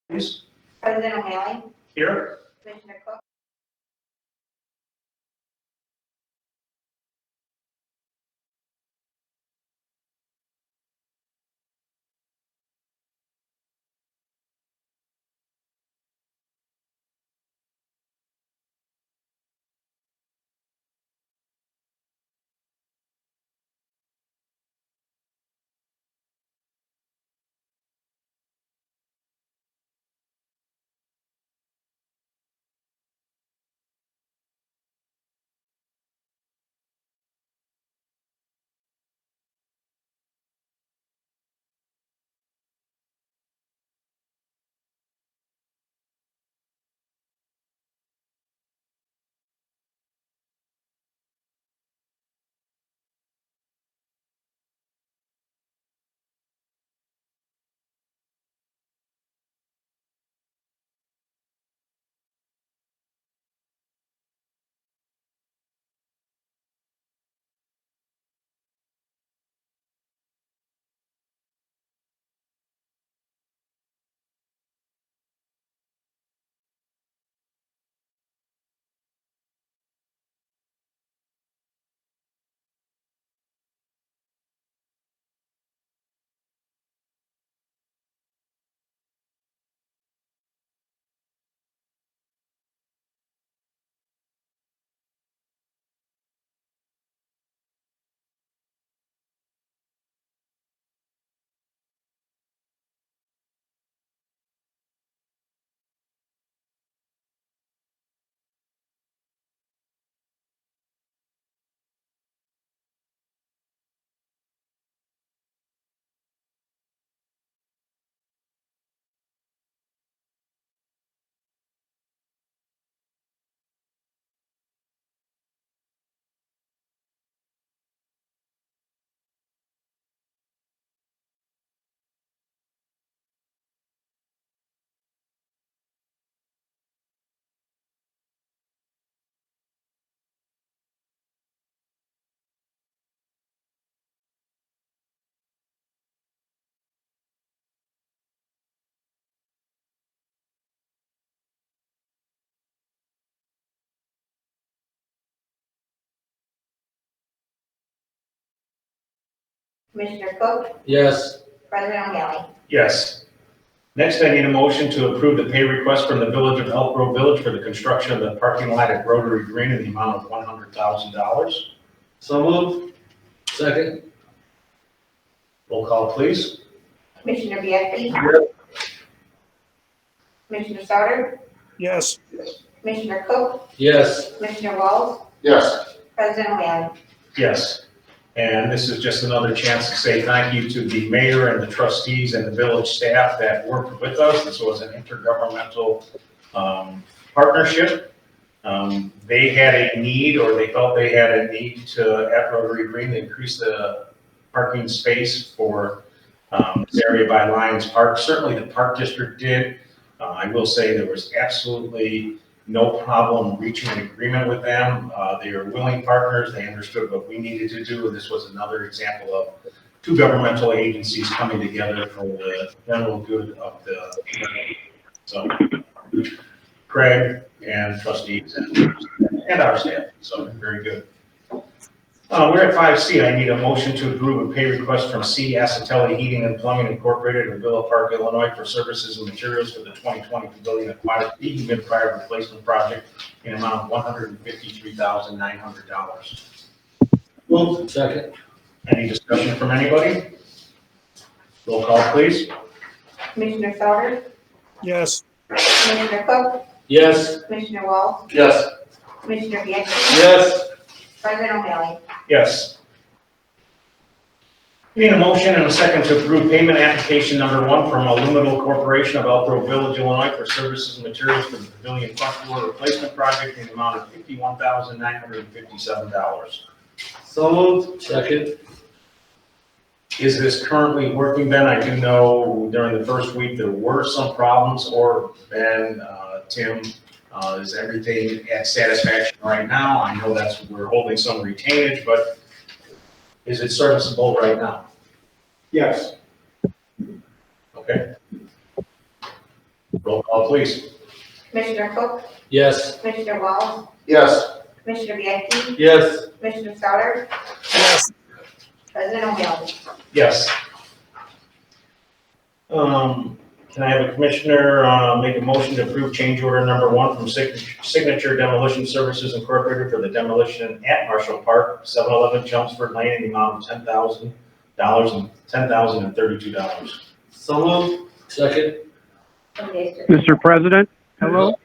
please. President O'Malley, Here. Commissioner Cook, Commissioner Cook, Yes. President O'Malley. Yes. Next, I need a motion to approve the pay request from the Village of Elk Grove Village for the construction of the parking lot at Rotary Green in the amount of $100,000. So moved. Second. Roll call, please. Commissioner Bianchi, Yes. Commissioner Sauter, yes, Commissioner Cook, Yes. Commissioner Walls, Yes. President O'Malley. Yes. And this is just another chance to say thank you to the mayor and the trustees and the village staff that worked with us. This was an intergovernmental partnership. They had a need, or they felt they had a need to, at Rotary Green, to increase the parking space for this area by Lions Park. Certainly the Park District did. I will say there was absolutely no problem reaching an agreement with them. They are willing partners. They understood what we needed to do, and this was another example of two governmental agencies coming together for the general good of the. So, Craig and trustees and our staff. So very good. We're at 5C. I need a motion to approve a pay request from C. Acitelli Heating and Plumbing Incorporated of Villa Park, Illinois for services and materials for the 2020 Pavilion Aquatic Heating Mid-Fire Replacement Project in amount of $153,900. Moved. Second. Any discussion from anybody? Roll call, please. Commissioner Sauter, yes, Commissioner Cook, Yes. Commissioner Walls, Yes. Commissioner Bianchi, Yes. President O'Malley. Yes. Need a motion and a second to approve payment application number 1 from Aluminal Corporation of Elk Grove Village, Illinois for services and materials for the pavilion front door replacement project in the amount of $51,957. So moved. Second. Is this currently working, Ben? I do know during the first week there were some problems, or Ben, Tim, is everything at satisfaction right now? I know we're holding some retainage, but is it serviceable right now? Yes. Okay. Roll call, please. Commissioner Cook, Yes. Commissioner Walls, Yes. Commissioner Bianchi, Yes. Commissioner Sauter, yes, President O'Malley. Yes. Can I have a commissioner, make a motion to approve change order number 1 from Signature Demolition Services Incorporated for the demolition at Marshall Park, 711 Chelmsford Lane, in the amount of $10,032. So moved. Second. Mr. President, hello.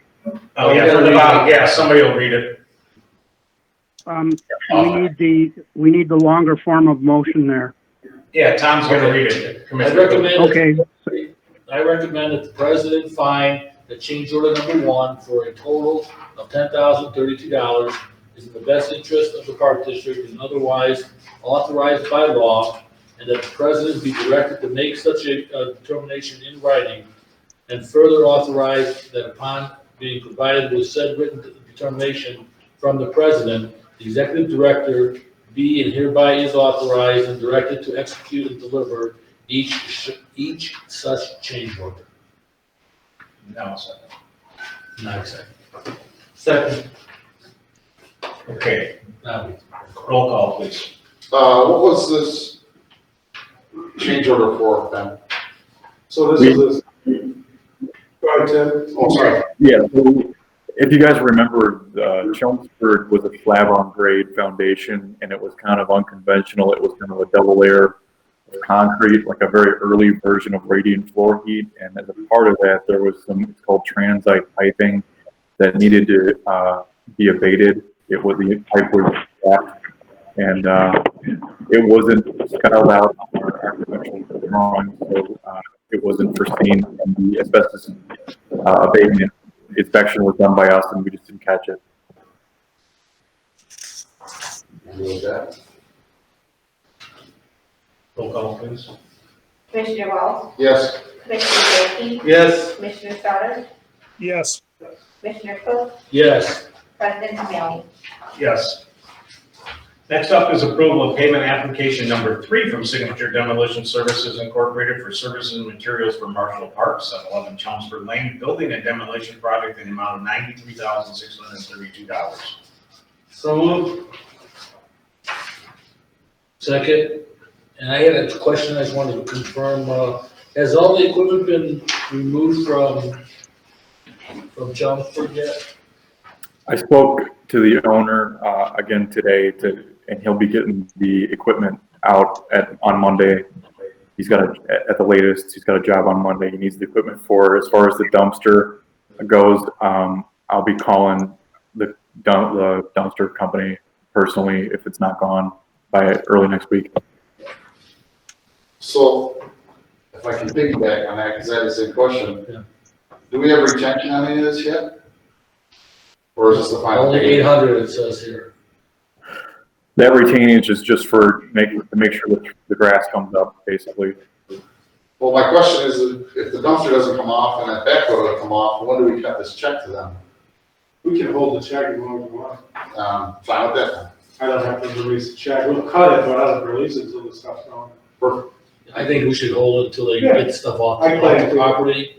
Oh, yeah, from the bottom, yeah, somebody will read it. We need the longer form of motion there. Yeah, Tom's gonna read it, Commissioner. Okay, I recommend that the president find that change order number 1 for a total of $10,032 is in the best interest of the park district and otherwise authorized by law, and that the president be directed to make such a determination in writing, and further authorize that upon being provided with said written determination from the president, the executive director be and hereby is authorized and directed to execute and deliver each such change order. No, second. Not second. Second. Okay, Now, roll call, please. What was this change order for, Ben? So this is, go ahead, Tim. Oh, sorry. Yeah, so if you guys remember, Chelmsford was a slab on grade foundation, and it was kind of unconventional. It was kind of a double layer of concrete, like a very early version of radiant floor heat. And as a part of that, there was some, it's called transite piping that needed to be abated. The pipe was cracked, and it wasn't spelled out on our architectural drawings, so it wasn't foreseen. And the asbestos abatement inspection was done by us, and we just didn't catch it. Roll call, please. Commissioner Walls, Yes. Commissioner Bianchi, yes. Commissioner Sauter, yes, Commissioner Cook, Yes. President O'Malley. Yes. Next up is approval of payment application number 3 from Signature Demolition Services Incorporated for services and materials for Marshall Park, 711 Chelmsford Lane, building and demolition project in the amount of $93,632. So moved. Second. And I had a question I just wanted to confirm, has all the equipment been removed from Chelmsford yet? I spoke to the owner again today, and he'll be getting the equipment out on Monday. He's got at the latest, he's got a job on Monday. He needs the equipment for. As far as the dumpster goes, I'll be calling the dumpster company personally if it's not gone by early next week. So, if I can piggyback on that, because I had the same question. Yeah. Do we have retention on any of this yet? Or is this the final? Only 800 it says here. That retainage is just to make sure that the grass comes up, basically. Well, my question is, if the dumpster doesn't come off and that backhoe doesn't come off, when do we cut this check to them? We can hold the check as long as we want. Fine with that. I don't have to release the check. We'll cut it, but I don't release it until the stuff's gone. Perfect. I think we should hold it until they Yeah. get stuff off I plan the to. property.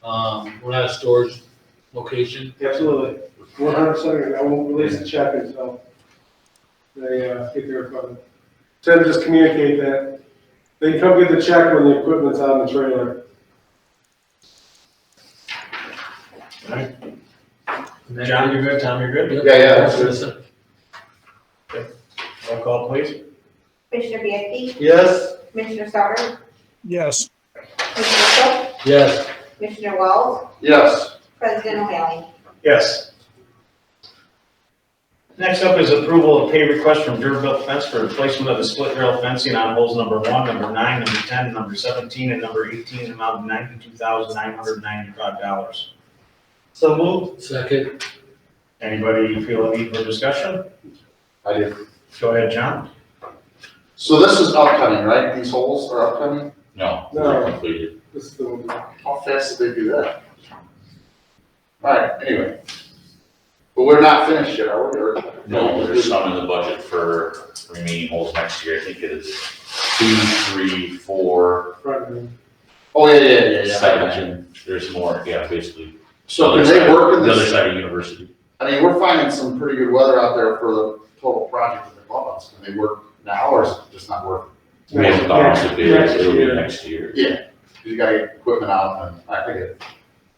We're not a storage location. Absolutely. 100%. I won't release the check until they get their equipment. Tim, just communicate that. They can come get the check when the equipment's on the trailer. All right. John, you're good? Tom, you're good? Yeah, that's good. Roll call, please. Commissioner Bianchi, Yes. Commissioner Sauter, yes, Commissioner Cook, Yes. Commissioner Walls, Yes. President O'Malley. Yes. Next up is approval of pay request from Durbuilt Fence for replacement of the split rail fencing on holes number 1, number 9, number 10, number 17, and number 18, in the amount of $92,995. So moved. Second. Anybody feel a need for discussion? I did. Go ahead, John. So this is upcoming, right? These holes are upcoming? No, No. they're completed. This is the one. How fast did they do that? Alright, anyway. But we're not finished yet, are we? Or- No, there's some in the budget for remaining holes next year. I think it is 2, 3, 4, Front end. Oh, yeah. section, there's more, yeah, basically. So The can other they side- work in The other this, side of university. I mean, we're finding some pretty good weather out there for the total project of the clubhouse. Can they work now or is it just not working? We haven't gone out to bid, Next it'll be year. next year. Yeah. You gotta get equipment out and I think it.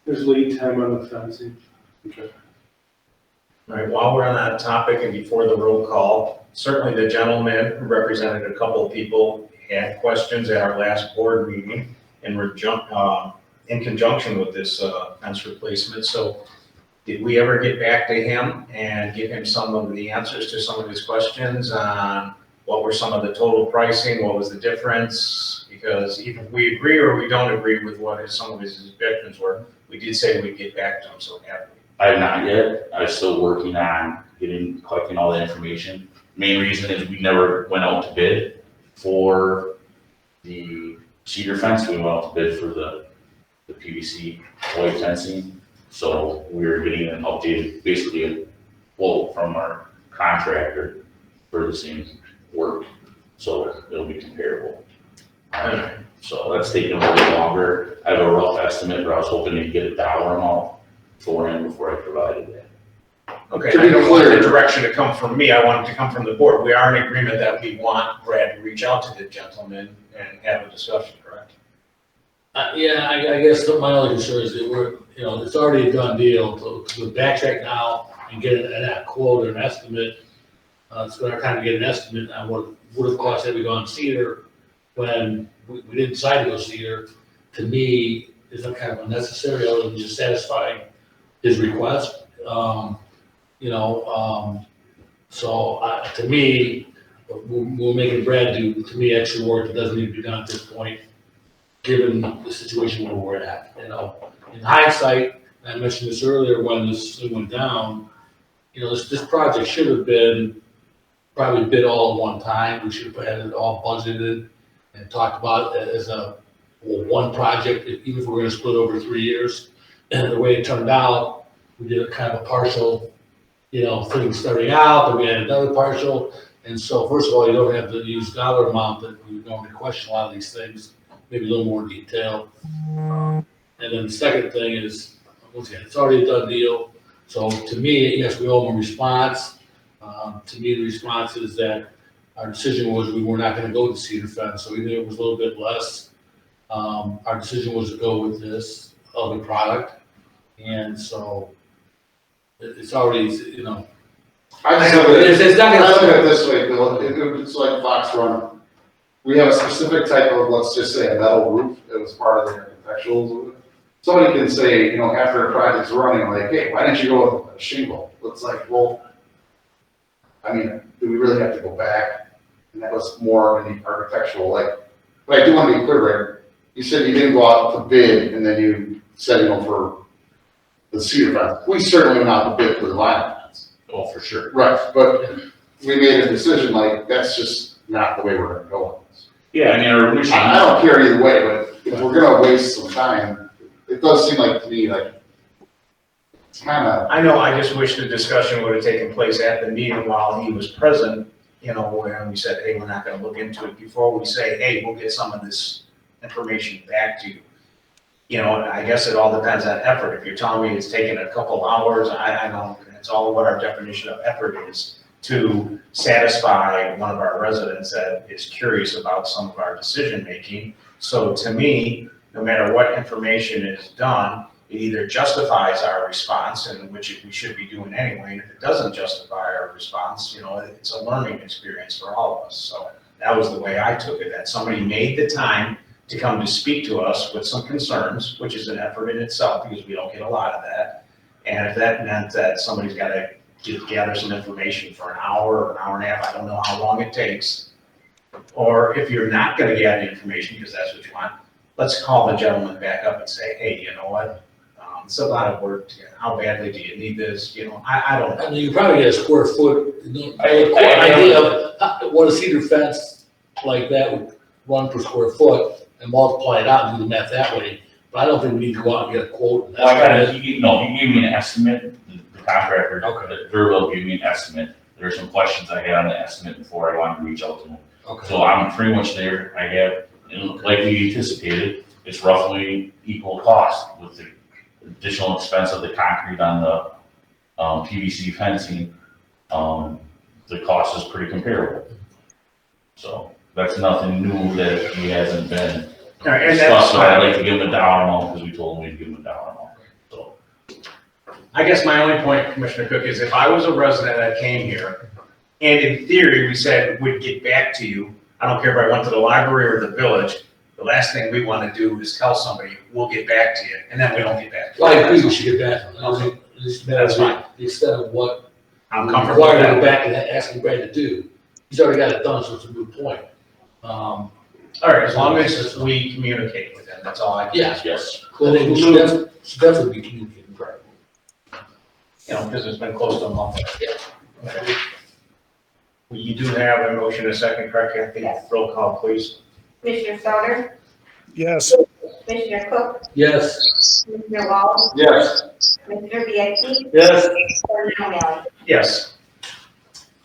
There's lead time on the fencing. Right, while we're on that topic and before the roll call, certainly the gentleman who represented a couple of people had questions at our last board meeting in conjunction with this fence replacement. So did we ever get back to him and give him some of the answers to some of his questions on what were some of the total pricing, what was the difference? Because even if we agree or we don't agree with what some of his objections were, we did say we'd get back to him, so have we? I have not yet, I'm still working on collecting all the information. Main reason is we never went out to bid for the cedar fence, we went out to bid for the PVC white fencing. So we're getting an updated, basically a quote from our contractor for the same work, so it'll be comparable. So that's taking a little bit longer, I have a rough estimate, but I was hoping to get a dollar amount before I provided that. Okay, To I be don't want the clear- direction to come from me, I want it to come from the board. We are in agreement that we want Brad to reach out to the gentleman and have a discussion, correct? Yeah, I guess my only concern is that it's already a done deal, to backtrack now and get a quote or an estimate. It's gonna kind of get an estimate on what it would have cost had we gone cedar, when we didn't decide to go cedar, to me, is kind of unnecessary, other than just satisfying his request. To me, we're making Brad do, to me, extra work that doesn't need to be done at this point, given the situation where we're at, In hindsight, I mentioned this earlier when this thing went down, this project should have been probably bid all at one time. We should have had it all budgeted and talked about it as one project, even if we're gonna split over 3 years. And the way it turned out, we did a kind of a partial, thing starting out, then we had another partial. And so first of all, you don't have to use dollar amount that we normally question a lot of these things, maybe a little more detail. And then the second thing is, once again, it's already a done deal. So to me, yes, we owe them a response. To me, the response is that our decision was we were not gonna go with the cedar fence, so even if it was a little bit less, our decision was to go with this other product. And so it's already, I just look at it, it's not I look at gonna. it this way, Bill, it's like Fox Run. We have a specific type of, let's just say, a metal roof that was part of the architectural. Somebody can say, after a project's running, like, hey, why didn't you go with a shingle? It's like, well, I mean, do we really have to go back? And that was more in the architectural, but I do want to be clear, Rick. You said you didn't go out to bid, and then you said, for the cedar fence. We certainly went out to bid for the vinyl fence. Oh, for sure. Right, but we made a decision, that's just not the way we're gonna go on this. Yeah, I mean, our initial. I don't care either way, but if we're gonna waste some time, it does seem like to me it's kinda, I know, I just wish the discussion would have taken place at the meeting while he was present, when we said, hey, we're not gonna look into it, before we say, hey, we'll get some of this information back to you. I guess it all depends on effort. If you're telling me it's taken a couple hours, I don't, it's all what our definition of effort is to satisfy one of our residents that is curious about some of our decision-making. So to me, no matter what information is done, it either justifies our response, and which we should be doing anyway, and if it doesn't justify our response, it's a learning experience for all of us. So that was the way I took it, that somebody made the time to come to speak to us with some concerns, which is an effort in itself, because we don't get a lot of that. And if that meant that somebody's got to gather some information for an hour or an hour and a half, I don't know how long it takes. Or if you're not going to gather information, because that's what you want, let's call the gentleman back up and say, hey, you know what? It's a lot of work. How badly do you need this? I don't know. I mean, you probably get a square foot, I- idea of what a cedar fence like that would run per square foot and multiply it out and do the math that way. But I don't think we need to go out and get a quote. And Well, I that's got he gave me an estimate, the contractor, Okay. very well gave me an estimate. There are some questions I had on the estimate before I wanted to reach out to him. okay. So I'm pretty much there. I have, like we anticipated, it's roughly equal cost with the additional expense of the concrete on the, PVC fencing. The cost is pretty comparable. So that's nothing new that he hasn't been All right, and discussed, that's but I'd fine. like to give him a dollar amount because we told him we'd give him a dollar amount, so. I guess my only point, Commissioner Cook, is if I was a resident that came here, and in theory, we said we'd get back to you, I don't care if I went to the library or the village, the last thing we want to do is tell somebody, we'll get back to you, and then we don't get back to you. Well, I agree, we should get back. Okay. It's That's fine. the extent of what I'm we comfortable with require to go that. back and asking Brad to do. He's already got it done, so it's a moot point. All right, as long as we communicate with them, that's all I can Yeah. ask. Yes. I think we should definitely be communicating, right? You know, because it's been close to a month. Okay. Well, you do have a motion, a second, correct, Kathy? Yes. Roll call, please. Commissioner Sauter, Yes. Commissioner Cook, Yes. Commissioner Walls, Yes. Commissioner Bianchi, Yes. President O'Malley. Yes.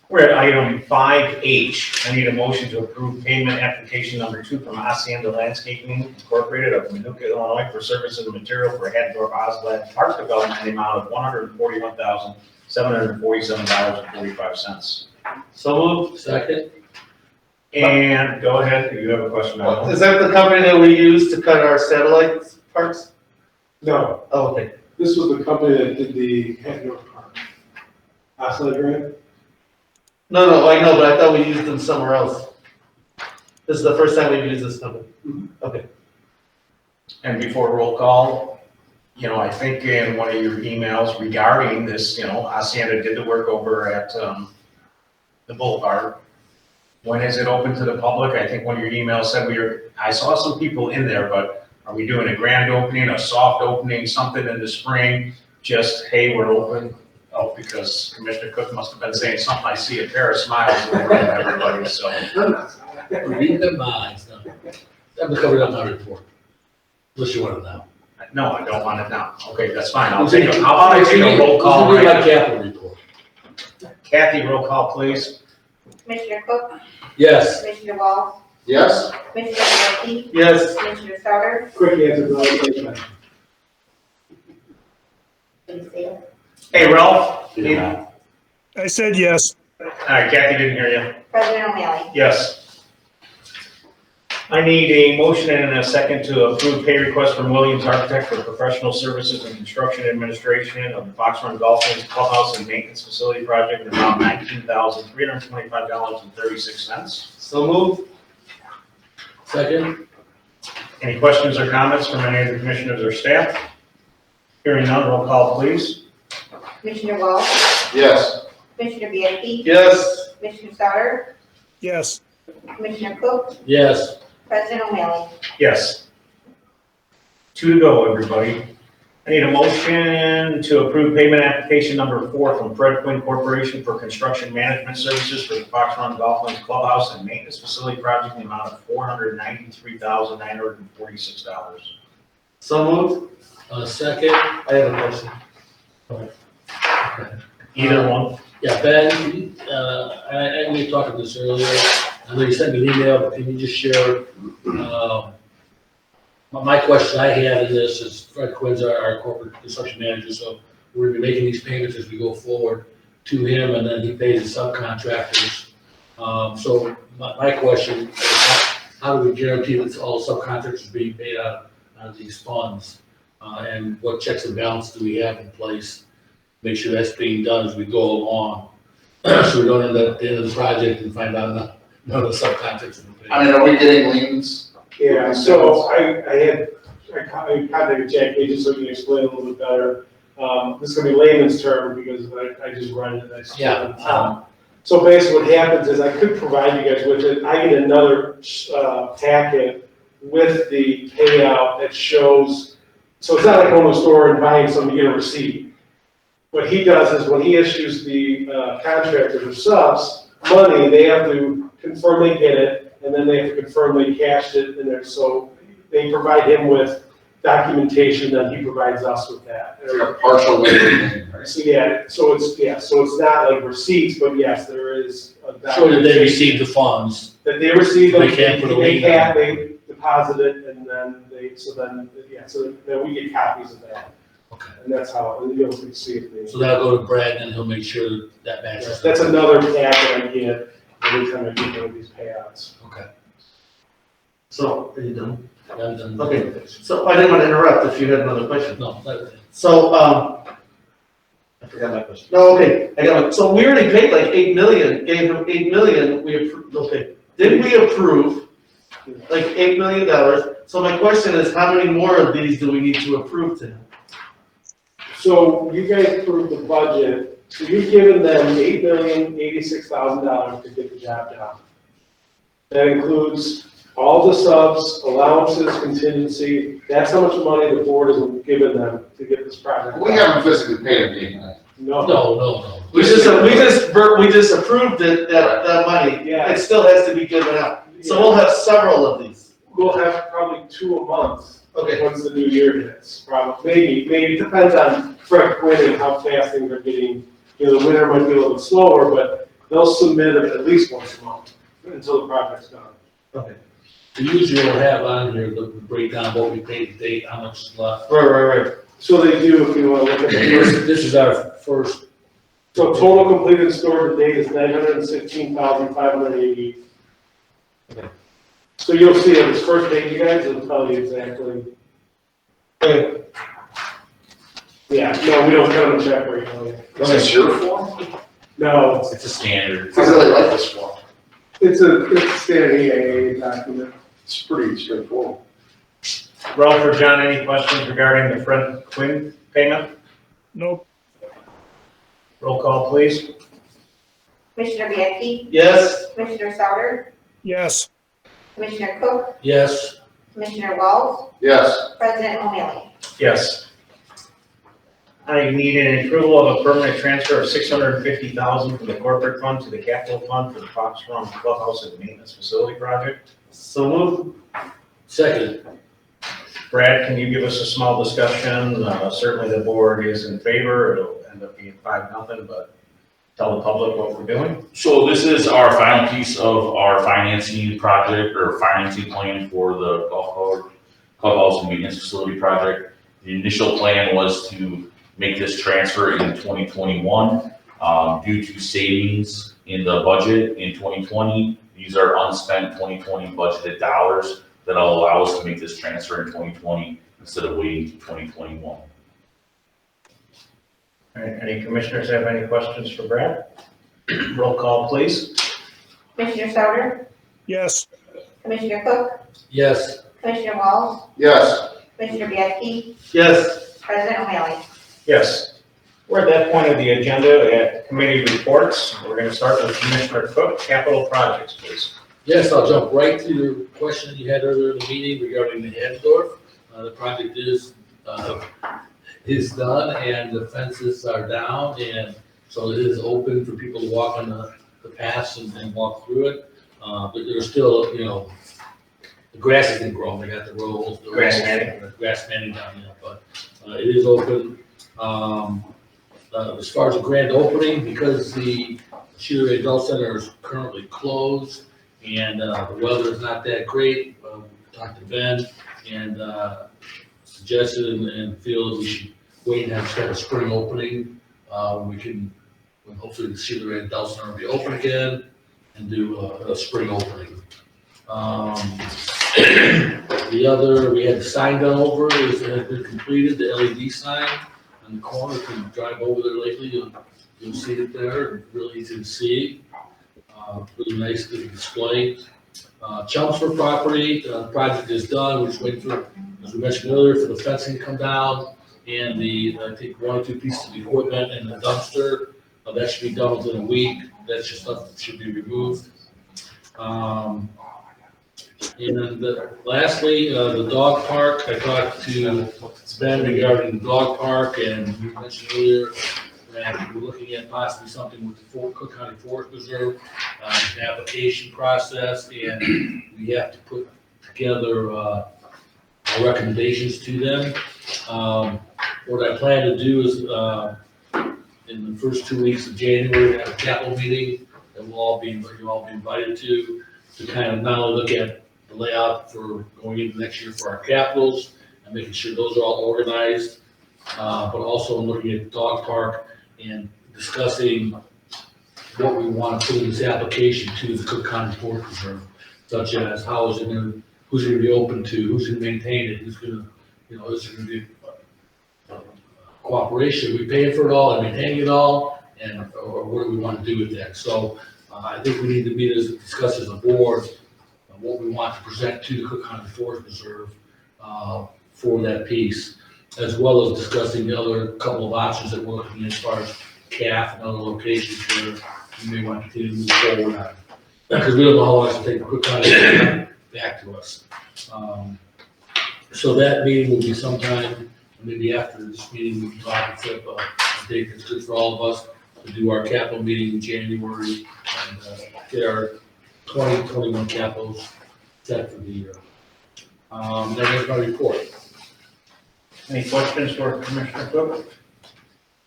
We're at item 5H. I need a motion to approve payment application number 2 from Hacienda Landscaping Incorporated of Manuka, Illinois for services and material for Hadbrook Osblad Park Development in the amount of $141,747.45. So moved. Second. And go ahead, you have a question. Michael? Is that the company that we use to cut our satellite parks? No, Oh, okay. this was the company that did the Hetfield Park. Osler grant? No, I know, but I thought we used them somewhere else. This is the first time we've used this company. Okay. And before roll call, you know, I think in one of your emails regarding this, you know, Hacienda did the work over at, the Boulevard. When is it open to the public? I think one of your emails said I saw some people in there, but are we doing a grand opening, a soft opening, something in the spring? Just, hey, we're open? Oh, because Commissioner Cook must have been saying something. I see a pair of smiles in everybody, so. Read the minds. No. I'm covered up my report. Unless you want it now. No, I don't want it now. Okay, that's fine. How about I take a roll call It's gonna be right my now? capital report. Kathy, roll call, please. Commissioner Cook, Yes. Commissioner Walls, Yes. Commissioner Bianchi, Yes. Commissioner Sauter, Quick answer, Bill, take time. please say it. Hey, Ralph? Yeah. I said yes. All right, Kathy didn't hear you. President O'Malley. Yes. I need a motion and a second to approve pay request from Williams Architect for professional services and construction administration of the Fox Run Golf Links Clubhouse and Maintenance Facility Project in about $19,325.36. So moved. Second. Any questions or comments from any of the commissioners or staff? Hearing none, roll call, please. Commissioner Walls, Yes. Commissioner Bianchi, Yes. Commissioner Sauter, Yes. Commissioner Cook, Yes. President O'Malley. Yes. 2 to go, everybody. I need a motion to approve payment application number 4 from Fred Quinn Corporation for construction management services for the Fox Run Golf Links Clubhouse and Maintenance Facility Project in the amount of $493,946. So moved. Second. I have a question. Either one. Yeah, Ben, I we talked about this earlier. I know you sent me an email, but can you just share, my question I had in this is Fred Quinn's our corporate construction manager, so we're gonna be making these payments as we go forward to him, and then he pays the subcontractors. So my question is, how do we guarantee that all subcontractors are being paid out of these funds? And what checks and balances do we have in place? Make sure that's being done as we go along, so we don't end up at the end of the project and find out none of the subcontractors are paid. I mean, are we getting liens? Yeah, so I contacted Jack Pages so he can explain a little bit better. This is gonna be layman's term because I just run it. Yeah. So basically what happens is I could provide you guys with it. I get another, packet with the payout that shows, so it's not like going to a store and buying something, you get a receipt. What he does is when he issues the, contractors or subs money, they have to confirm they get it, and then they have to confirm they cashed it in there, so they provide him with documentation, then he provides us with that. It's like a partial waiver. So, so it's not like receipts, but yes, there is a Show that they received the funds. that they receive them, They can't put a lien they deposit deposit it, and then so then we get copies of that. Okay. And that's how, you'll see if they. So that'll go to Brad and he'll make sure that matches. That's another packet I get every time I get one of these payouts. Okay. So, are you done? I'm done. Okay. So I didn't want to interrupt if you had another question. No, that, So, I forgot my question. No, okay, I got it. So we already paid like 8 million, gave him 8 million, we approved, okay. Did we approve like $8 million? So my question is, how many more of these do we need to approve to him? So you guys approved the budget, so you've given them $8,086,000 to get the job done. That includes all the subs, allowances, contingency, that's how much money the board has given them to get this project. We haven't physically paid him yet. No. no. We just approved it, that money. Yeah. It still has to be given out. So we'll have several of these. We'll have probably 2 a month. Okay. Once the new year hits, probably, maybe, depends on Fred Quinn and how fast things are getting. The winter might be a little slower, but they'll submit it at least once a month until the project's done. Okay. Usually we'll have on here the breakdown, what we paid to date, how much is left. Right. So they do, if you wanna look at This is our first, so total completed store to date is 916,580. Okay. So you'll see on this first page, you guys, it'll tell you exactly. Okay. Yeah, no, we don't cut them a check right now. Is this your form? No, It's a standard. I really like this form. it's a standard EAA document. It's pretty straightforward. Ralph or John, any questions regarding the Fred Quinn payment? Nope. Roll call, please. Commissioner Bianchi, Yes? Commissioner Sauter, Yes. Commissioner Cook, yes, Commissioner Walls, Yes, President O'Malley. Yes. I need an approval of a permanent transfer of $650,000 from the corporate fund to the capital fund for the Fox Run Clubhouse and Maintenance Facility Project. So move. second, Brad, can you give us a small discussion? Certainly the board is in favor. It'll end up being 5-0, but tell the public what we're doing. So this is our final piece of our financing project or financing plan for the clubhouse and maintenance facility project. The initial plan was to make this transfer in 2021. Due to savings in the budget in 2020, these are unspent 2020 budgeted dollars that'll allow us to make this transfer in 2020 instead of waiting to 2021. All right, any commissioners have any questions for Brad? Roll call, please. Commissioner Sauter, Yes. Commissioner Cook, yes, Commissioner Walls, yes. Commissioner Bianchi, Yes. President O'Malley. Yes. We're at that point of the agenda at committee reports. We're going to start with Commissioner Cook, capital projects, please. yes, I'll jump right to your question that you had earlier in the meeting regarding the Hansdorf. The project is done and the fences are down, and so it is open for people to walk on the paths and walk through it. But there's still, the grass isn't grown, they got the rolls. the Grass rolls, matting. Grass matting down, but it is open. As far as the grand opening, because the Cedar Ridge Adult Center is currently closed and the weather is not that great, talked to Ben and suggested and feel that we should wait and have a spring opening. When hopefully the Cedar Ridge Adult Center will be open again and do a spring opening. We had the sign done over, it has been completed, the LED sign on the corner. If you drive over there lately, you'll see it there, really easy to see. Really nice to display. Chelmsford property, the project is done, we're just waiting for, as we mentioned earlier, for the fencing to come down and I think 1 or 2 pieces of equipment and the dumpster. That should be done within a week. That's just stuff that should be removed. And lastly, the dog park, I talked to Ben regarding the dog park, and you mentioned earlier that we're looking at possibly something with the Cook County Forest Preserve, an application process, and we have to put together our recommendations to them. What I plan to do is, in the first 2 weeks of January, have a capital meeting that you'll all be invited to kind of not only look at the layout for going into next year for our capitals and making sure those are all organized. But also looking at the dog park and discussing what we want to put in this application to the Cook County Forest Preserve, such as how is it gonna, who's it gonna be open to, who's gonna maintain it, who's gonna, is it gonna be cooperation, are we paying for it all and maintaining it all, and, or what do we want to do with that? So, I think we need to meet as, discuss as a board, what we want to present to the Cook County Forest Preserve, for that piece, as well as discussing the other couple of options that we're looking at as far as CAF and other locations where we may want to continue to move forward on. Because we don't know how long it's gonna take Cook County to get back to us. So that meeting will be sometime, maybe after this meeting, we can talk and set up a date that's good for all of us to do our capital meeting in January and get our 2021 capitals set for the year. That is my report. Any questions for Commissioner Cook?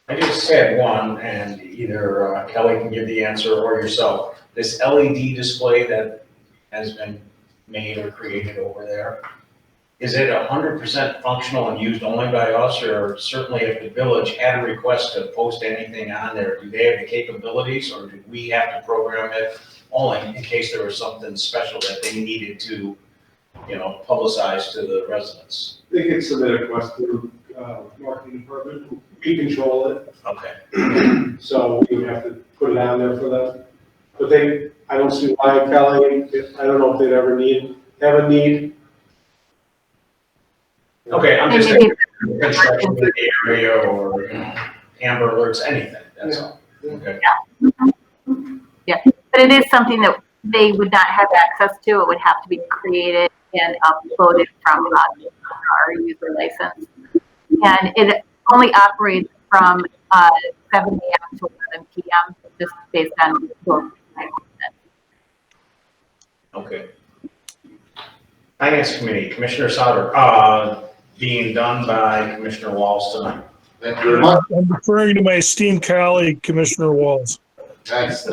I just had one, and either Kelly can give the answer or yourself. This LED display that has been made or created over there, is it 100% functional and used only by us, or certainly if the village had a request to post anything on there, do they have the capabilities, or do we have to program it only in case there was something special that they needed to, publicize to the residents? They can submit a request to, marketing department, we control it, Okay. so we would have to put it on there for them. But I don't see why, Kelly, I don't know if they'd ever have a need. Okay, I'm And just maybe thinking construction in the area or, Amber Alerts, anything, that's all. Okay. But it is something that they would not have access to. It would have to be created and uploaded from our user license. And it only operates from 7 a.m. to 11 p.m. just based on those time limits. Okay. Finance Committee, Commissioner Sauter, being done by Commissioner Walls tonight. Thank you very much. I'm referring to my esteemed colleague, Commissioner Walls. Thanks.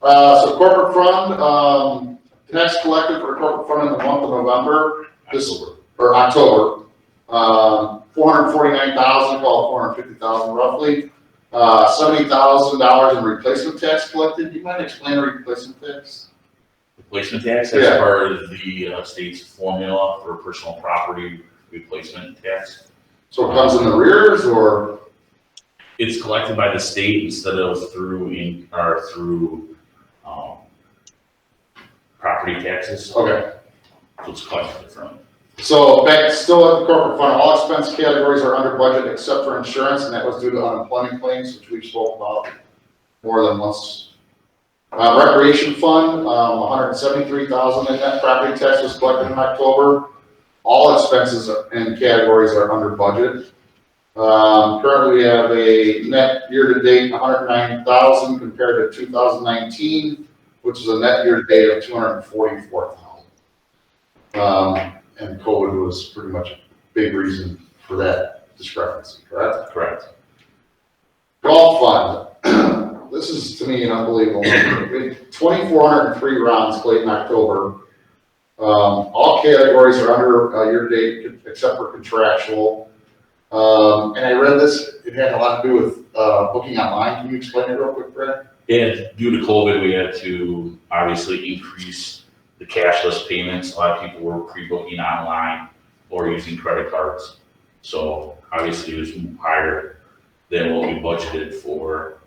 So corporate fund, tax collected for corporate fund in the month of November, October. 449,000, call it 450,000 roughly. $70,000 in replacement tax collected. Do you mind explaining replacement tax? Replacement tax, that's Yeah. part of the state's formula for personal property replacement tax. So it comes in the rears or? It's collected by the state instead of through property taxes, Okay. so it's collected from. So back still at the corporate fund, all expense categories are under budget except for insurance, and that was due to unemployment claims, which we've spoke about more than once. Recreation fund, 173,000 in net property tax was collected in October. All expenses and categories are under budget. Currently we have a net year-to-date 109,000 compared to 2019, which is a net year-to-date of 244,000. And COVID was pretty much a big reason for that discrepancy, correct? Correct. Golf fund, this is to me an unbelievable number. We had 2,403 rounds played in October. All categories are under year-to-date except for contractual. And I read this, it had a lot to do with booking online. Can you explain it real quick, Brad? And due to COVID, we had to obviously increase the cashless payments. A lot of people were pre-booking online or using credit cards. So obviously it was higher than what we budgeted for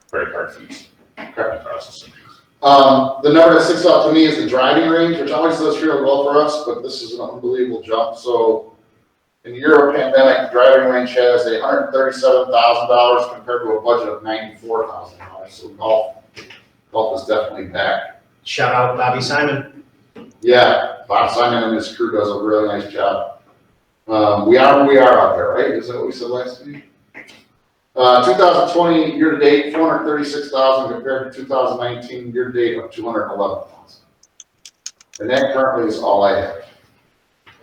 credit card fees and processing fees. The number that sticks out to me is the driving range, which always does feel well for us, but this is an unbelievable jump. So in the year of pandemic, the driving range has $137,000 compared to a budget of $94,000. So golf is definitely back. Shout out Bobby Simon. Yeah, Bob Simon and his crew does a really nice job. We are who we are out there, right? Is that what we said last week? 2020 year-to-date, 436,000 compared to 2019 year-to-date of 211,000. And that currently is all I have.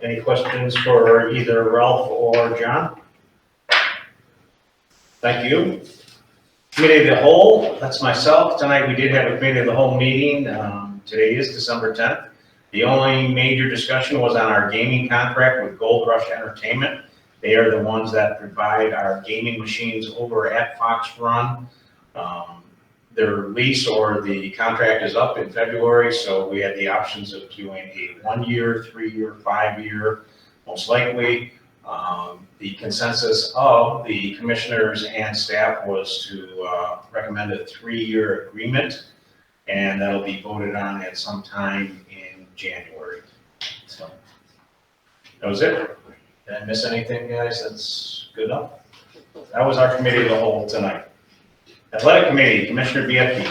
Any questions for either Ralph or John? Thank you. Committee of the Whole, that's myself. Tonight we did have a Committee of the Whole meeting. Today is December 10th. The only major discussion was on our gaming contract with Gold Rush Entertainment. They are the ones that provide our gaming machines over at Fox Run. Their lease or the contract is up in February, so we had the options of doing a 1 year, 3 year, 5 year, most likely. The consensus of the commissioners and staff was to recommend a 3-year agreement, and that'll be voted on at some time in January. So that was it. Did I miss anything, guys? That's good enough. That was our committee of the whole tonight. Athletic Committee, Commissioner Bianchi.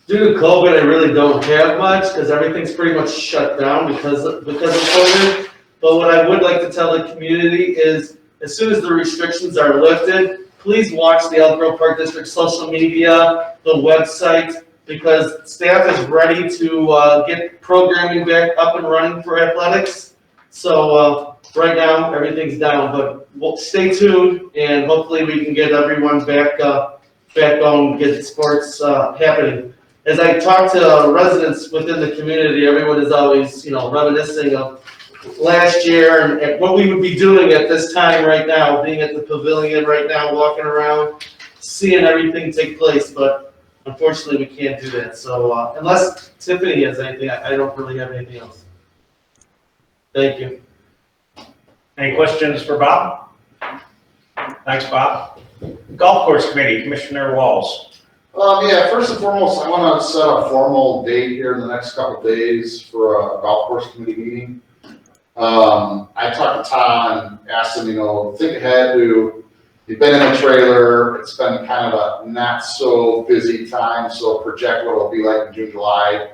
Due to COVID, I really don't have much, because everything's pretty much shut down because of COVID. But what I would like to tell the community is, as soon as the restrictions are lifted, please watch the Elk Grove Park District social media, the website, because staff is ready to get programming back up and running for athletics. So right now, everything's down, but we'll stay tuned, and hopefully we can get everyone back on, get sports happening. As I talk to residents within the community, everyone is always, reminiscing of last year and what we would be doing at this time right now, being at the pavilion right now, walking around, seeing everything take place, but unfortunately we can't do that. So unless Tiffany has anything, I don't really have anything else. Thank you. Any questions for Bob? Thanks, Bob. Golf Course Committee, Commissioner Walls. Yeah, first and foremost, I want to set a formal date here in the next couple of days for a golf course committee meeting. I talked to Todd and asked him, think ahead to, you've been in the trailer, it's been kind of a not so busy time, so project what it'll be like in June, July.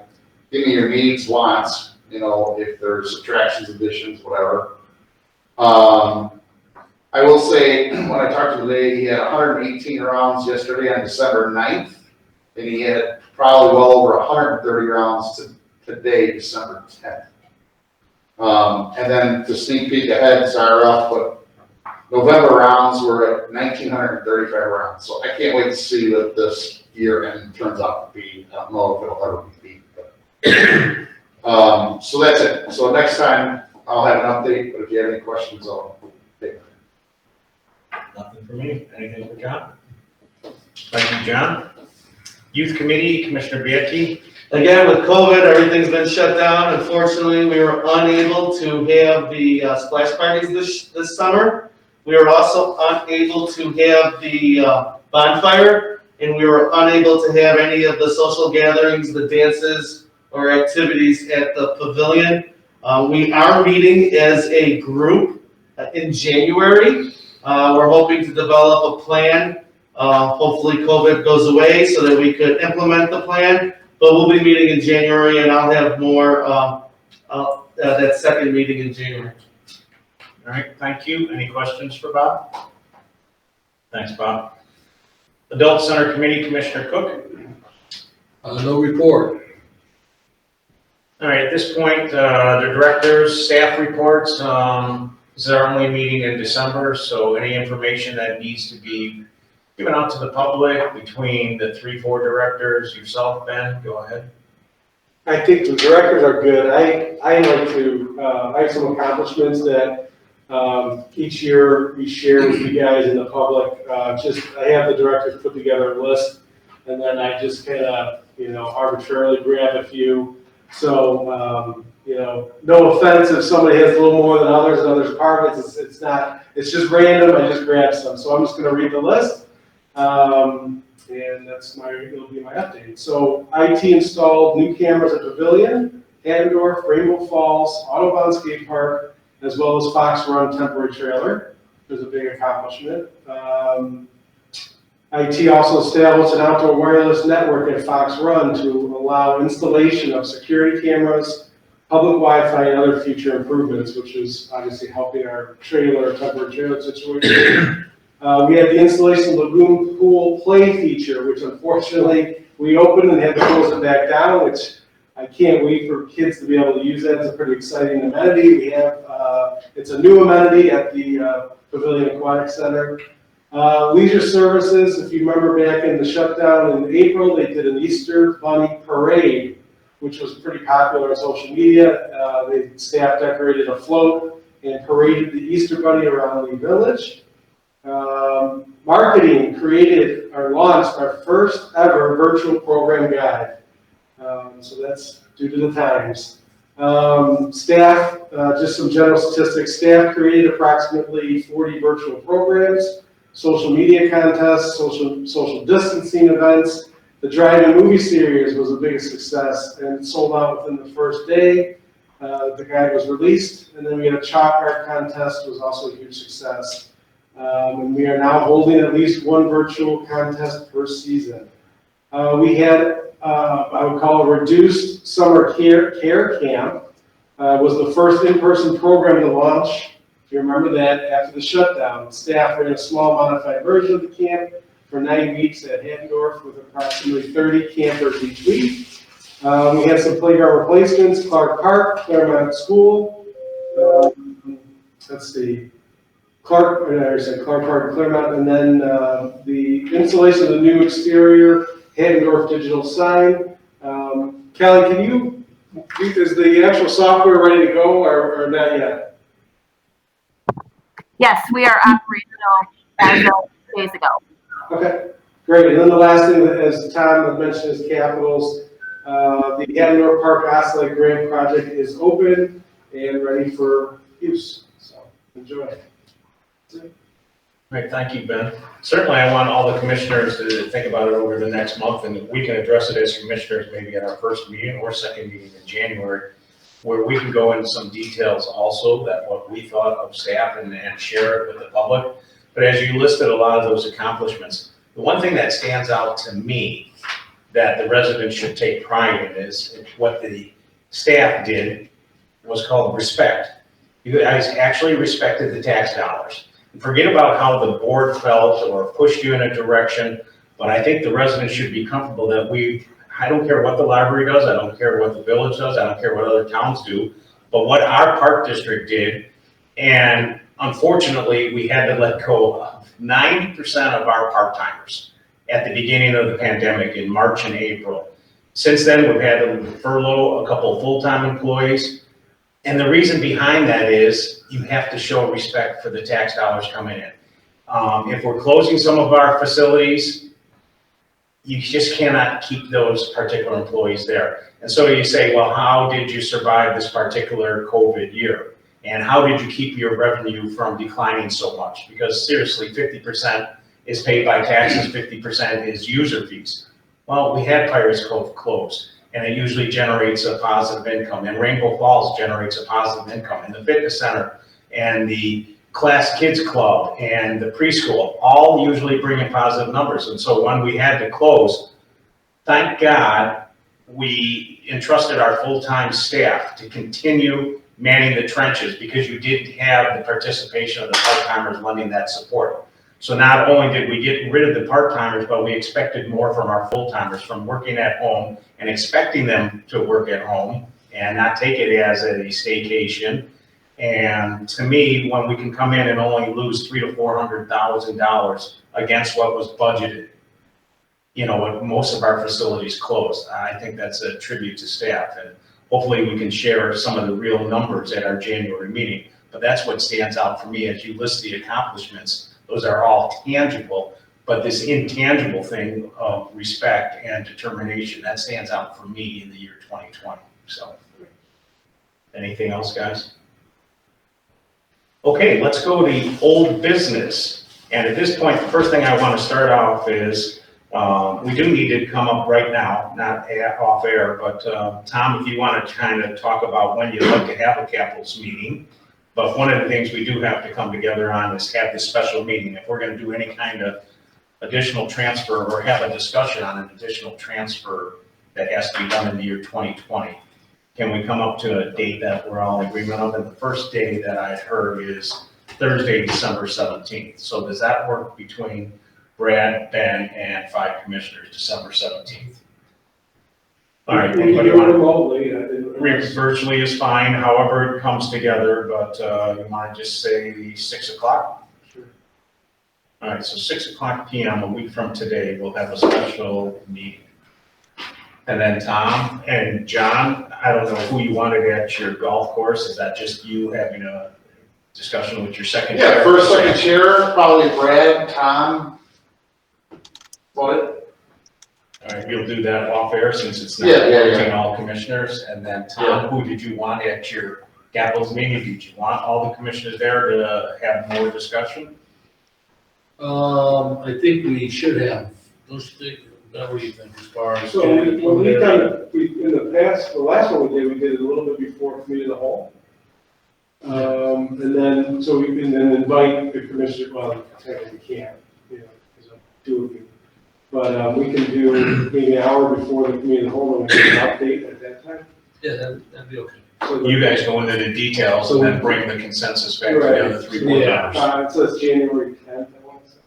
Give me your needs, wants, if there's subtractions, additions, whatever. I will say, when I talked to him today, he had 118 rounds yesterday on December 9th, and he had probably well over 130 rounds today, December 10th. And then to sneak peek ahead, sorry, but November rounds were at 1,935 rounds. So I can't wait to see what this year end turns out to be. I don't know if it'll ever be beat, but so that's it. So next time I'll have an update, but if you have any questions, I'll take them. Nothing for me. Anything for John? Thank you, John. Youth Committee, Commissioner Bianchi. Again, with COVID, everything's been shut down. Unfortunately, we were unable to have the splash parties this summer. We were also unable to have the bonfire, and we were unable to have any of the social gatherings, the dances, or activities at the pavilion. We are meeting as a group in January. We're hoping to develop a plan. Hopefully COVID goes away so that we could implement the plan, but we'll be meeting in January, and I'll have more that second meeting in January. All right, thank you. Any questions for Bob? Thanks, Bob. Adult Center Committee, Commissioner Cook. No report. All right, at this point, the directors, staff reports, this is our only meeting in December, so any information that needs to be given out to the public between the 3-4 directors, yourself, Ben, go ahead. I think the directors are good. I like to, I have some accomplishments that each year we share with you guys in the public. I have the directors put together a list, and then I just kind of, arbitrarily grab a few. So, no offense if somebody has a little more than others in other departments. It's just random. I just grab some. So I'm just going to read the list. And it'll be my update. So IT installed new cameras at Pavilion, Haddendorf, Rainbow Falls, Audubon Skate Park, as well as Fox Run temporary trailer. There's a big accomplishment. IT also established an outdoor wireless network at Fox Run to allow installation of security cameras, public Wi-Fi, and other future improvements, which is obviously helping our temporary trailer situation. We had the installation lagoon pool play feature, which unfortunately we opened and had to close it back down, which I can't wait for kids to be able to use that. It's a pretty exciting amenity. We have, it's a new amenity at the Pavilion Aquatic Center. Leisure services, if you remember back in the shutdown in April, they did an Easter Bunny Parade, which was pretty popular on social media. The staff decorated a float and paraded the Easter Bunny around Lee Village. Marketing created or launched our first ever virtual program guide. So that's due to the times. Staff, just some general statistics, staff created approximately 40 virtual programs, social media contests, social distancing events. The drive-in movie series was a big success and sold out within the first day. The guide was released, and then we had a chalk art contest, was also a huge success. And we are now holding at least one virtual contest per season. We had, I would call a reduced summer care camp. Was the first in-person program to launch. If you remember that, after the shutdown, staff ran a small modified version of the camp for 9 weeks at Hattendorf with approximately 30 campers each week. We had some playground replacements, Clark Park, Claremont School. Let's see. Clark Park, Claremont, and then the installation of the new exterior Hattendorf digital sign. Kelly, can you, is the actual software ready to go or not yet? Yes, we are operational as of days ago. Okay, great. And then the last thing, as Tom had mentioned, is capitals. The Hattendorf Park Ostlake Grant project is open and ready for use. So enjoy. Right, thank you, Ben. Certainly, I want all the commissioners to think about it over the next month, and we can address it as commissioners maybe at our first meeting or second meeting in January, where we can go into some details also that what we thought of staff and share it with the public. But as you listed a lot of those accomplishments, the one thing that stands out to me that the residents should take pride in is what the staff did was called respect. You guys actually respected the tax dollars. Forget about how the board felt or pushed you in a direction, but I think the residents should be comfortable that I don't care what the library does, I don't care what the village does, I don't care what other towns do, but what our park district did, and unfortunately, we had to let go of 90% of our part-timers at the beginning of the pandemic in March and April. Since then, we've had to furlough a couple of full-time employees. And the reason behind that is you have to show respect for the tax dollars coming in. If we're closing some of our facilities, you just cannot keep those particular employees there. And so you say, well, how did you survive this particular COVID year? And how did you keep your revenue from declining so much? Because seriously, 50% is paid by taxes, 50% is user fees. Well, we had Pirates Cove closed, and it usually generates a positive income, and Rainbow Falls generates a positive income, and the fitness center and the class kids club and the preschool all usually bring in positive numbers. And so when we had to close, thank God we entrusted our full-time staff to continue manning the trenches, because you did have the participation of the part-timers lending that support. So not only did we get rid of the part-timers, but we expected more from our full-timers, from working at home and expecting them to work at home and not take it as a staycation. And to me, when we can come in and only lose $300,000 to $400,000 against what was budgeted, you know, when most of our facilities closed, I think that's a tribute to staff. And hopefully we can share some of the real numbers at our January meeting. But that's what stands out for me as you list the accomplishments. Those are all tangible, but this intangible thing of respect and determination, that stands out for me in the year 2020. So, anything else, guys? Okay, let's go to the old business. And at this point, the first thing I want to start off is, we do need to come up right now, not off air, but Tom, if you want to kind of talk about when you'd like to have a capitals meeting. But one of the things we do have to come together on is have this special meeting. If we're going to do any kind of additional transfer or have a discussion on an additional transfer that has to be done in the year 2020, can we come up to a date that we're all in agreement of? And the first day that I heard is Thursday, December 17th. So does that work between Brad, Ben, and 5 commissioners, December 17th? All right, anybody want to? Virtually is fine, however it comes together, but you want to just say 6 o'clock? Sure. All right, so 6 o'clock PM, a week from today, we'll have a special meeting. And then Tom and John, I don't know who you wanted at your golf course. Is that just you having a discussion with your second chair? Yeah, first, second chair, probably Brad, Tom. What? All right, you'll do that off air since it's not Yeah, yeah, yeah. between all commissioners. And then Tom, who did you want at your Capitals meeting? Did you want all the commissioners there to have more discussion? I think we should have, those things, what do you think as far as? So when we kind of, in the past, the last one we did it a little bit before committee of the whole. And then, so we can then invite the commissioner, well, technically we can't, you know, because of two of you. But, we can do maybe an hour before the committee of the whole, and we can update at that time. Yeah, that'd be okay. So You guys go into the details and then bring the consensus back to the other three board Yeah. members. It says January 10th, I want to say.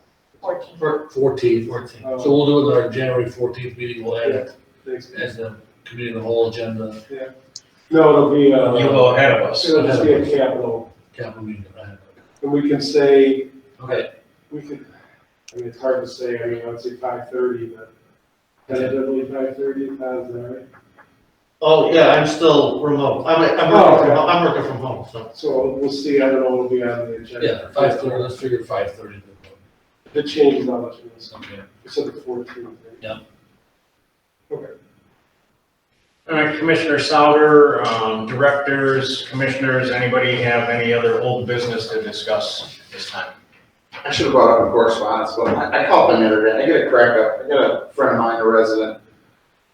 14. 14th. So we'll do it in our January 14th meeting, we'll add it Thanks. as the committee of the whole agenda, No, it'll be, You'll go ahead of us. it'll just be a capital, capital meeting. and we can say, Okay, we could, I mean, it's hard to say, I mean, I would say 5:30, but tentatively 5:30, how's that right? Oh, yeah, I'm still remote. I'm working from home, so. So we'll see, I don't know, what'll be on the agenda. yeah, 5:30, let's figure 5:30. If it changes, not much, Okay. except the 14th. right? Yeah. Okay. All right, Commissioner Souter, directors, commissioners, anybody have any other old business to discuss this time? I should have brought up in correspondence, but I called him the other day. I get a crack up. I got a friend of mine, a resident.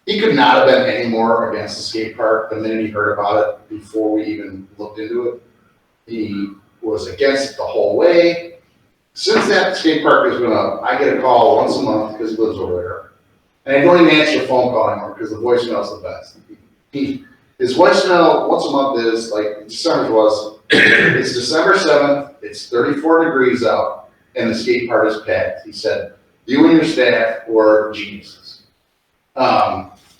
He could not have been any more against the skate park the minute he heard about it before we even looked into it. He was against it the whole way. Since that skate park has been up, I get a call once a month because he lives over there. And I don't even answer the phone call anymore because the voicemail is the best. His voicemail once a month is like December's was, it's December 7th, it's 34 degrees out, and the skate park is packed. He said, you and your staff were geniuses.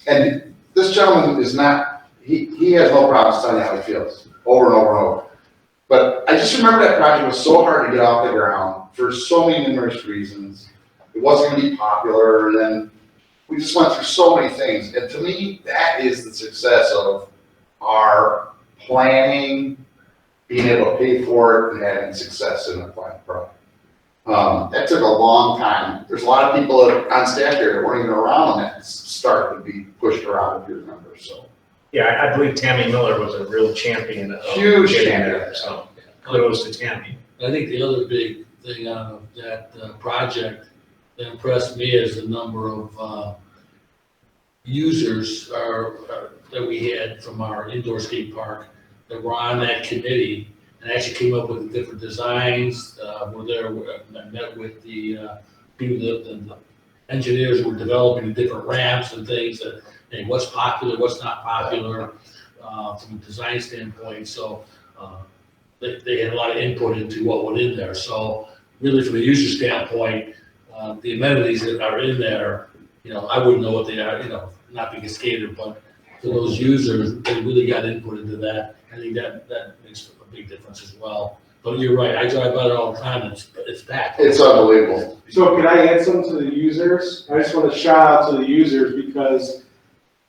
And this gentleman is not, he has no problems telling you how he feels over and over and over. But I just remember that project was so hard to get off the ground for so many numerous reasons. It wasn't going to be popular, and then we just went through so many things. And to me, that is the success of our planning, being able to pay for it, and having success in the final product. That took a long time. There's a lot of people on staff here that weren't even around when that started to be pushed around, if you remember, so. Yeah, I believe Tammy Miller was a real champion of Huge getting champion. there, so kudos to Tammy. I think the other big thing out of that project that impressed me is the number of users that we had from our indoor skate park that were on that committee and actually came up with different designs. Were there, I met with the people, the engineers who were developing the different ramps and things that, hey, what's popular, what's not popular from a design standpoint. So they had a lot of input into what went in there. So really from a user standpoint, the amenities that are in there, I wouldn't know what they are, not being a skater, but for those users, they really got input into that. I think that makes a big difference as well. But you're right, I drive by it all the time, and it's packed. It's unbelievable. So can I add something to the users? I just want to shout out to the users because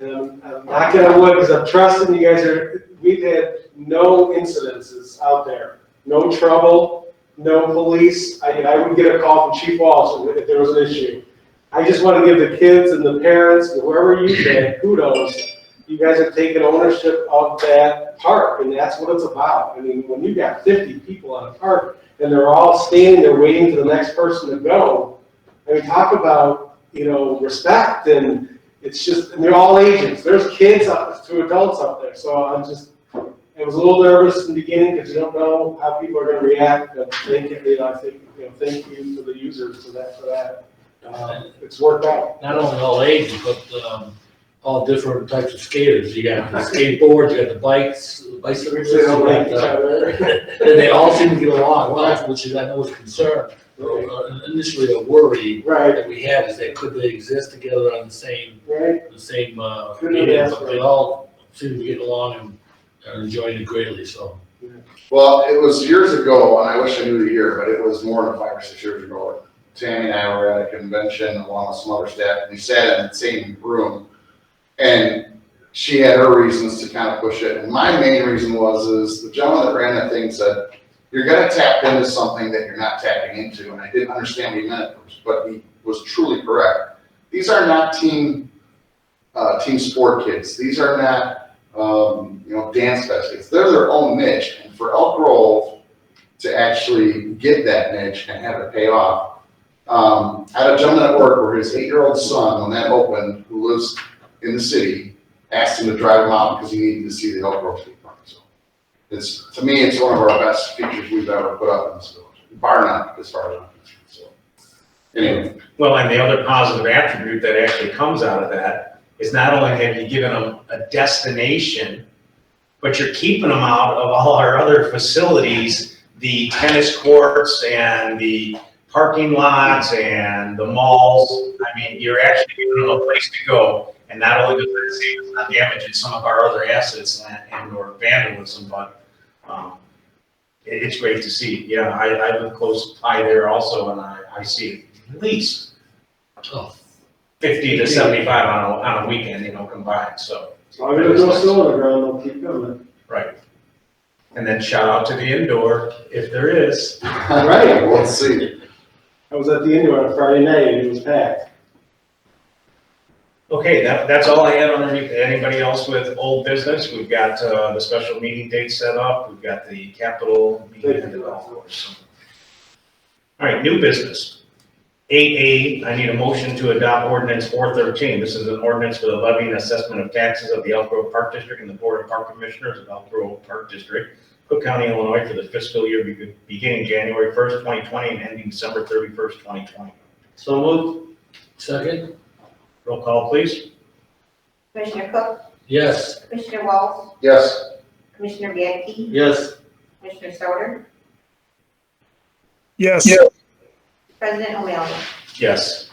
I'm knocking on wood because I'm trusting you guys we've had no incidences out there, no trouble, no police. I would get a call from Chief Walsh if there was an issue. I just want to give the kids and the parents and whoever used it kudos. You guys have taken ownership of that park, and that's what it's about. I mean, when you got 50 people on a park and they're all standing there waiting for the next person to go, I mean, talk about, respect, and it's just, and they're all ages. There's kids up to adults up there. So I was a little nervous in the beginning because you don't know how people are going to react. But thank you to the users for that. It's worked out. Not only all ages, but all different types of skaters. You got the skateboards, you got the bikes, the bicycles. They don't like each you got, other. and they all seem to get along well, which is, I know, was a concern. Initially, a worry Right. that we had is that could they exist together on the same Right. medium, but they all seem to be getting along and are enjoying it greatly. So. Well, it was years ago, and I wish I knew the year, but it was more than 5 or 6 years ago. Tammy and I were at a convention along with some other staff, and we sat in the same room. And she had her reasons to kind of push it. And my main reason is the gentleman that ran that thing said, you're gonna tap into something that you're not tapping into. And I didn't understand what he meant, but he was truly correct. These are not team sport kids. These are not, dance fest kids. They're their own niche. And for Elk Grove to actually get that niche and have it pay off, I had a gentleman at work where his 8-year-old son, when that opened, who lives in the city, asked him to drive him out because he needed to see the Elk Grove State Park. So to me, it's one of our best features we've ever put up in this village, bar none, as far as I'm concerned. So anyway. Well, and the other positive attribute that actually comes out of that is not only have you given them a destination, but you're keeping them out of all our other facilities, the tennis courts and the parking lots and the malls. I mean, you're actually giving them a place to go. And not only does that save us on damaging some of our other assets and or vandalism, but it's great to see. Yeah, I live close by there also, and I see at least 50 to 75 on a weekend, combined, so. As long as there's no snow on the ground, they'll keep coming. Right. And then shout out to the indoor, if there is. Right, we'll see. I was at the indoor on Friday night and it was packed. Okay, that's all I had underneath. Anybody else with old business? We've got the special meeting date set up. We've got the capital meeting at the golf course. All right, new business. 8A, I need a motion to adopt ordinance 413. This is an ordinance for the levy and assessment of taxes of the Elk Grove Park District and the Board of Park Commissioners of Elk Grove Park District, Cook County, Illinois, for the fiscal year beginning January 1st, 2020 and ending December 31st, 2020. So moved. Second? Roll call, please. Commissioner Cook, Yes. Commissioner Walls, Yes. Commissioner Bianchi, Yes. Commissioner Sauter, Yes. President O'Malley. Yes.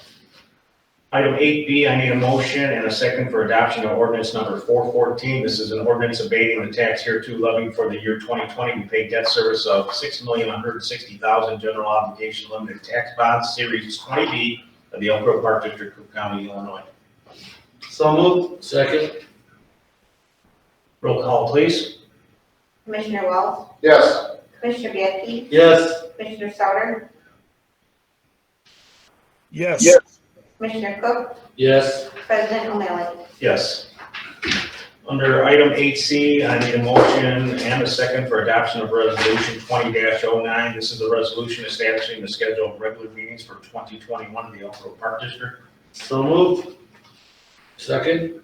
Item 8B, I need a motion and a second for adoption of ordinance number 414. This is an ordinance abating the tax hereto levied for the year 2020. We paid debt service of $6,160,000 general obligation limited tax bonds, series 20B of the Elk Grove Park District, Cook County, Illinois. So moved. Second? Roll call, please. Commissioner Walls, Yes. Commissioner Bianchi, Yes. Commissioner Sauter, Yes. Commissioner Cook, Yes. President O'Malley. Yes. Under item 8C, I need a motion and a second for adoption of resolution 20-09. This is a resolution establishing the schedule of regular meetings for 2021 in the Elk Grove Park District. So moved. Second?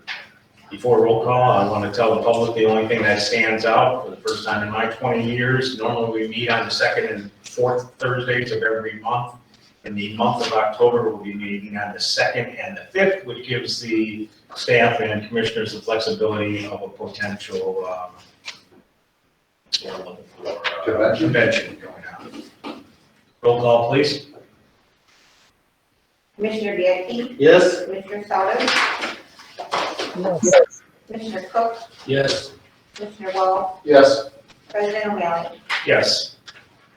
Before roll call, I want to tell the public the only thing that stands out for the first time in my 20 years. Normally we meet on the second and fourth Thursdays of every month. In the month of October, we'll be meeting on the 2nd and the 5th, which gives the staff and commissioners the flexibility of a potential convention going on. Roll call, please. Commissioner Bianchi, Yes. Commissioner Sauter, Yes. Commissioner Cook, Yes. Commissioner Walls, Yes. President O'Malley. Yes.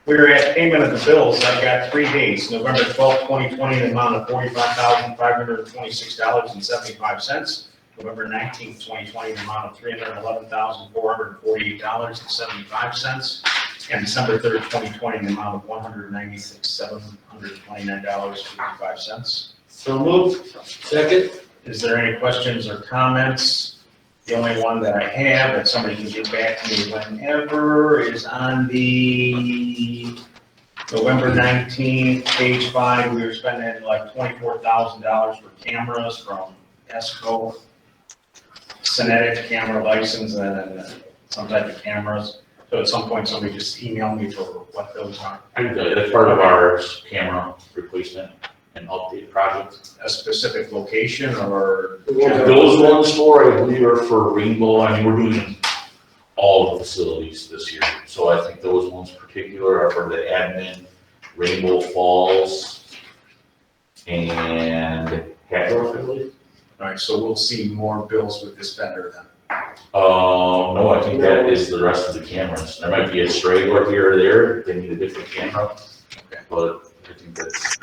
We're at payment of the bills. I've got 3 dates. November 12th, 2020, the amount of $45,526.75. November 19th, 2020, the amount of $311,448.75. And December 3rd, 2020, the amount of $196,729.55. So moved. Second? Is there any questions or comments? The only one that I have, that somebody can get back to me whenever, is on the November 19th, page 5, we were spending like $24,000 for cameras from ESCO, Cinetic camera license, and some type of cameras. So at some point, somebody just emailed me for what those are. That's part of our camera replacement and update project. A specific location or? Those ones I believe are for Rainbow. I mean, we're doing all the facilities this year. So I think those ones particular are for the admin, Rainbow Falls, and Hatfield, I believe. All right, so we'll see more bills with this vendor then. No, I think that is the rest of the cameras. There might be a stray or here or there. They need a different camera. Okay. But I think that's.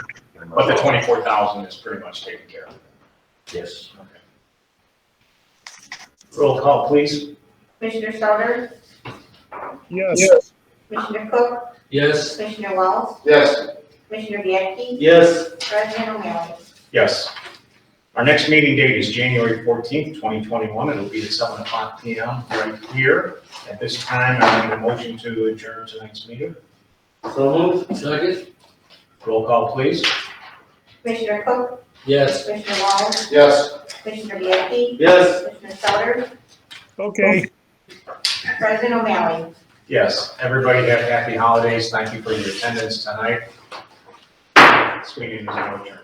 But the 24,000 is pretty much taken care of. Yes. Okay. Roll call, please. Commissioner Sauter, Yes. Commissioner Cook, Yes. Commissioner Wells, Yes, Commissioner Bianchi, Yes, President O'Malley. Yes. Our next meeting date is January 14th, 2021. It'll be at 7:00 PM right here. At this time, I need a motion to adjourn tonight's meeting. so moved. Second? Roll call, please. Commissioner Cook, Yes. Commissioner Wells, yes. Commissioner Bianchi, Yes. Commissioner Sauter, Okay. President O'Malley. Yes, everybody have happy holidays. Thank you for your attendance tonight. This meeting is now adjourned.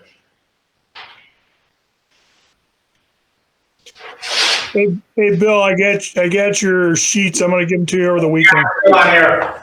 Hey, Bill, I got your sheets. I'm gonna give them to you over the weekend. Come on here.